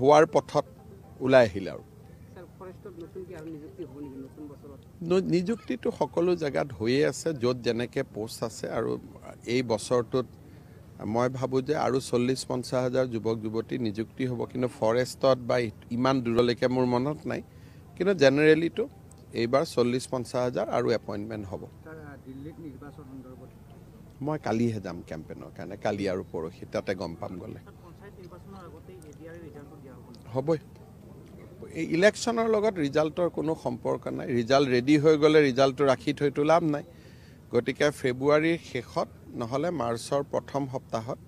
হোৱাৰ পথত ওলাই আহিল আৰু নিযুক্তিটো সকলো জেগাত হৈয়ে আছে য'ত যেনেকৈ পোষ্ট আছে আৰু এই বছৰটোত মই ভাবোঁ যে আৰু 40-50 হাজাৰ যুৱক যুৱতী নিযুক্তি হ'ব কিন্তু ফৰেষ্টত বা ইমান দূৰলৈকে মোৰ মনত নাই কিন্তু জেনেৰেলিটো এইবাৰ 40-50 হাজাৰ আৰু এপইণ্টমেণ্ট হ'ব মই কালিহে যাম কেম্পেইনৰ কাৰণে কালি আৰু পৰহি তাতে গম পাম গ'লে হ'বই এই ইলেকশ্যনৰ লগত ৰিজাল্টৰ কোনো সম্পৰ্ক নাই ৰিজাল্ট ৰেডি হৈ গ'লে ৰিজাল্টটো ৰাখি থৈতো লাভ নাই গতিকে ফেব্ৰুৱাৰীৰ শেষত নহ'লে মাৰ্চৰ প্ৰথম সপ্তাহত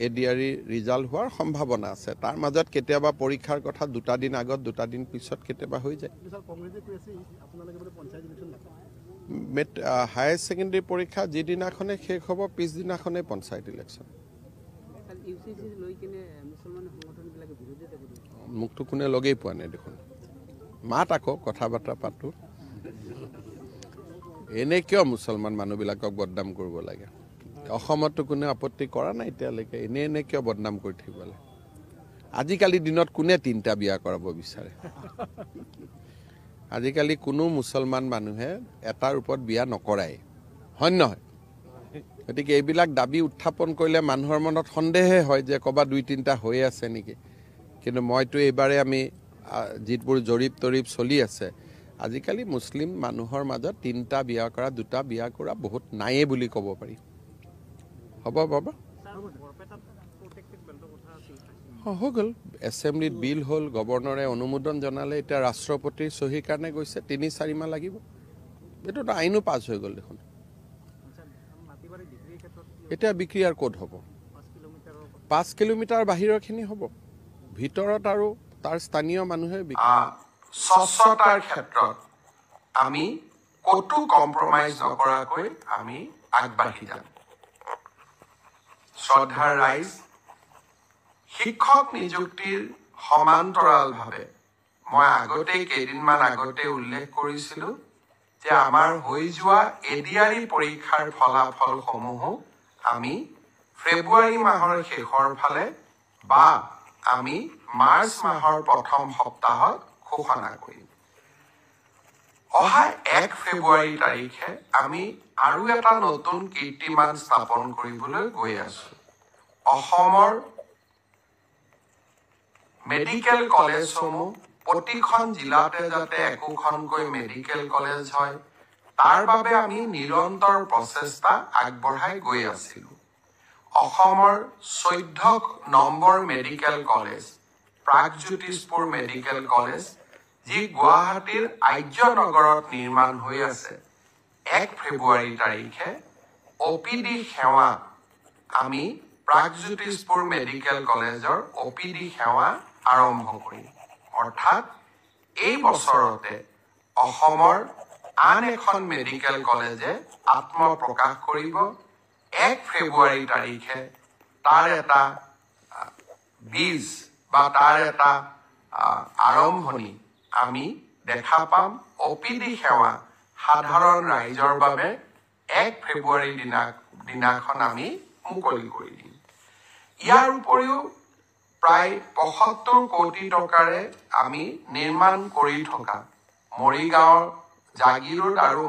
ADRE ৰিজাল্ট হোৱাৰ সম্ভাৱনা আছে তাৰ মাজত কেতিয়াবা পৰীক্ষাৰ কথা 2টা দিন আগত 2টা দিন পিছত কেতিয়াবা হৈ যায় হায়াৰ ছেকেণ্ডেৰী পৰীক্ষা যিদিনাখনে শেষ হ'ব পিছদিনাখনে পঞ্চায়ত ইলেকশ্যন মোকতো কোনে লগেই পোৱা নাই দেখোন মাত আকৌ কথা বাৰ্তা পাতো এনে কিয় মুছলমান মানুহবিলাকক বদনাম কৰিব লাগে অসমতো কোনে আপত্তি কৰা নাই এতিয়ালৈকে এনে কিয় বদনাম কৰি থাকিব লাগে আজিকালি দিনত কোনে 3টা বিয়া কৰাব বিচাৰে আজিকালি কোনো মুছলমান মানুহে এটাৰ ওপৰত বিয়া নকৰাই হয় নহয় গতিকে এইবিলাক দাবী উত্থাপন কৰিলে মানুহৰ মনত সন্দেহে হয় যে ক'বা 2-3টা হৈ আছে নেকি কিন্তু মইতো এইবাৰে আমি যিবোৰ জৰীপ তৰীপ চলি আছে আজিকালি মুছলিম মানুহৰ মাজত 3টা বিয়া কৰা 2টা বিয়া কৰা বহুত নাইয়ে বুলি ক'ব পাৰি হ'ব বাবা হৈ গ'ল এছেম্বলিত বিল হ'ল গভৰ্ণৰে অনুমোদন জনালে এতিয়া ৰাষ্ট্ৰপতিৰ চহীৰ কাৰণে গৈছে 3-4 মাহ লাগিব এইটোতো আইনো পাছ হৈ গ'ল দেখোন এতিয়া বিক্ৰী আৰু ক'ত হ'ব 5 কিলোমিটাৰ বাহিৰৰখিনি হ'ব ভিতৰত আৰু তাৰ স্থানীয় মানুহে স্বচ্ছতাৰ ক্ষেত্ৰত আমি কতো কম্প্ৰমাইজ নকৰাকৈ আমি আগবাঢ়ি যাম শ্ৰদ্ধাৰ ৰাইজ শিক্ষক নিযুক্তিৰ সমান্তৰালভাৱে মই আগতেই কেইদিনমান আগতে উল্লেখ কৰিছিলোঁ যে আমাৰ হৈ যোৱা ADRE পৰীক্ষাৰ ফলাফলসমূহ আমি ফেব্ৰুৱাৰী মাহৰ শেষৰ ফালে বা আমি মাৰ্চ মাহৰ প্ৰথম সপ্তাহত ঘোষণা কৰিম অহা 1 ফেব্ৰুৱাৰী তাৰিখে আমি আৰু এটা নতুন কীৰ্তিমান স্থাপন কৰিবলৈ গৈ আছো অসমৰ মেডিকেল কলেজসমূহ প্ৰতিখন জিলাতে যাতে একোখনকৈ মেডিকেল কলেজ হয় তাৰ বাবে আমি নিৰন্তৰ প্ৰচেষ্টা আগবঢ়াই গৈ আছিলোঁ অসমৰ 14 number medical college Pragjyotishpur medical college যি গুৱাহাটীৰ আৰ্যনগৰত নিৰ্মাণ হৈ আছে 1 ফেব্ৰুৱাৰী তাৰিখে OPD সেৱা আমি প্ৰাগজ্যোতিষপুৰ মেডিকেল কলেজৰ OPD সেৱা আৰম্ভ কৰিম অৰ্থাৎ এই বছৰতে অসমৰ আন এখন মেডিকেল কলেজে আত্মপ্ৰকাশ কৰিব 1 ফেব্ৰুৱাৰী তাৰিখে তাৰ এটা বীজ বা তাৰ এটা আৰম্ভণি আমি দেখা পাম OPD সেৱা সাধাৰণ ৰাইজৰ বাবে 1 ফেব্ৰুৱাৰী দিনাখন আমি মুকলি কৰি দিম ইয়াৰ উপৰিও প্ৰায় 75 কোটি টকাৰে আমি নিৰ্মাণ কৰি থকা মৰিগাঁও জাগিৰোড আৰু